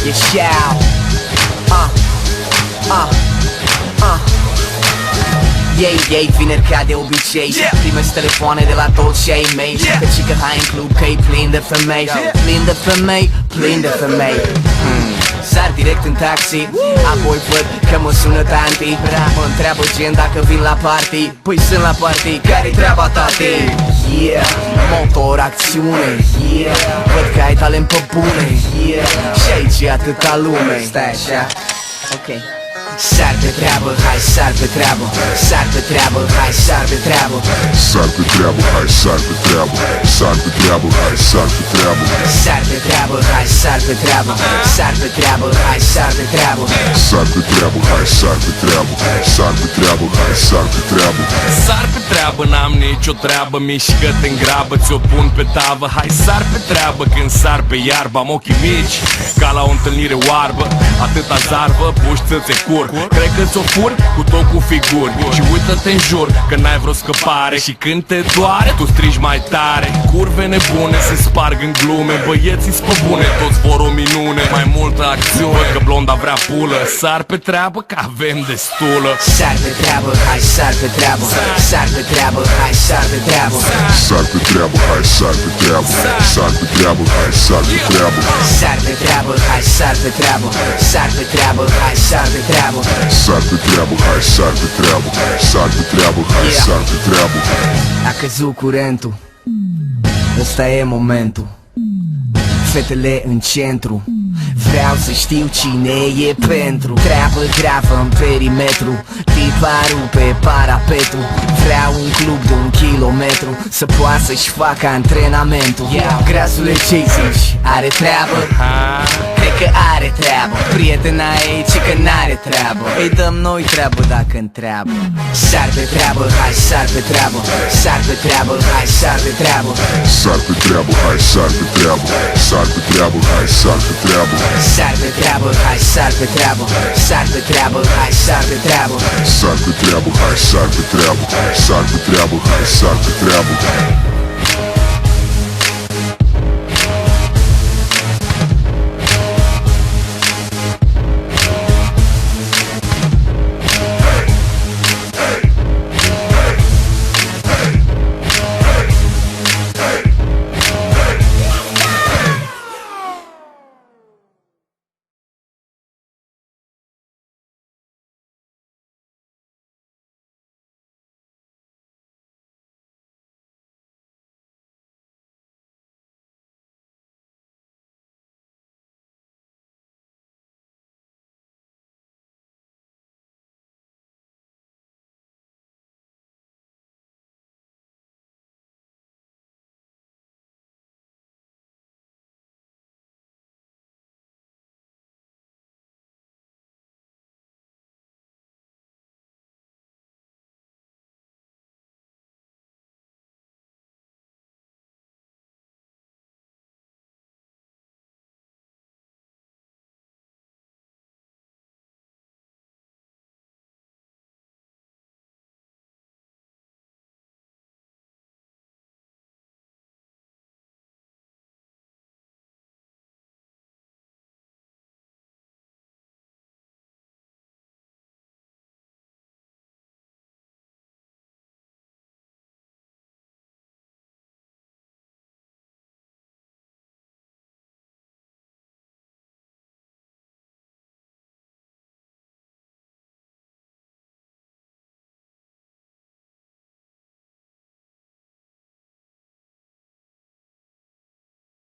Ieșeau Ei, vineri ca de obicei Primesc telefoane de la toți cei mei Că cică hai în club că-i plin de femei Plin de femei, plin de femei Sar direct în taxi Apoi văd că mă sună tanti Mă întreabă gen dacă vin la party Păi sunt la party, care-i treaba tati? Yeah, motor, acțiune Văd că ai talent pe bune Și aici e atâta lume Stai așa Ok Sar pe treabă, hai sar pe treabă Sar pe treabă, hai sar pe treabă Sar pe treabă, hai sar pe treabă Sar pe treabă, hai sar pe treabă Sar pe treabă, hai sar pe treabă Sar pe treabă, hai sar pe treabă Sar pe treabă, hai sar pe treabă Sar pe treabă, hai sar pe treabă Sar pe treabă, n-am nicio treabă Mișcă-te în grabă, ți-o pun pe tavă Hai sar pe treabă, când sar pe iarbă Am ochii mici, ca la o întâlnire oarbă Atâta zarvă, puși ți-ți cur Cred că ți-o fur cu tot cu figuri Și uită-te în jur că n-ai vreo scăpare Și când te doare, tu strigi mai tare Curve nebune se sparg în glume Băieții spă bune, toți vor o minune Mai multă acțiune, că blonda vrea pulă Sar pe treabă, că avem destulă Sar pe treabă, hai sar pe treabă Sar pe treabă, hai sar pe treabă Sar pe treabă, hai sar pe treabă Sar pe treabă, hai sar pe treabă Sar pe treabă, hai sar pe treabă Sar pe treabă, hai sar pe treabă Sar pe treabă, hai sar pe treabă Sar pe treabă, hai sar pe treabă A căzut curentul Ăsta e momentul Fetele în centru Vreau să știu cine e pentru Treabă gravă în perimetru Tipa rupe parapetul Vreau un club de 1 kilometru Să poată să-și facă antrenamentul Grasule, ce-i zici? Are treabă? Cred că are treabă Prietena ei, ci că n-are treabă Îi dăm noi treabă dacă întreabă Sar pe treabă, hai sar pe treabă Sar pe treabă, hai sar pe treabă Sar pe treabă, hai sar pe treabă Sar pe treabă, hai sar pe treabă Sar pe treabă, hai sar pe treabă Sar pe treabă, hai sar pe treabă Sar pe treabă, hai sar pe treabă Sar pe treabă, hai sar pe treabă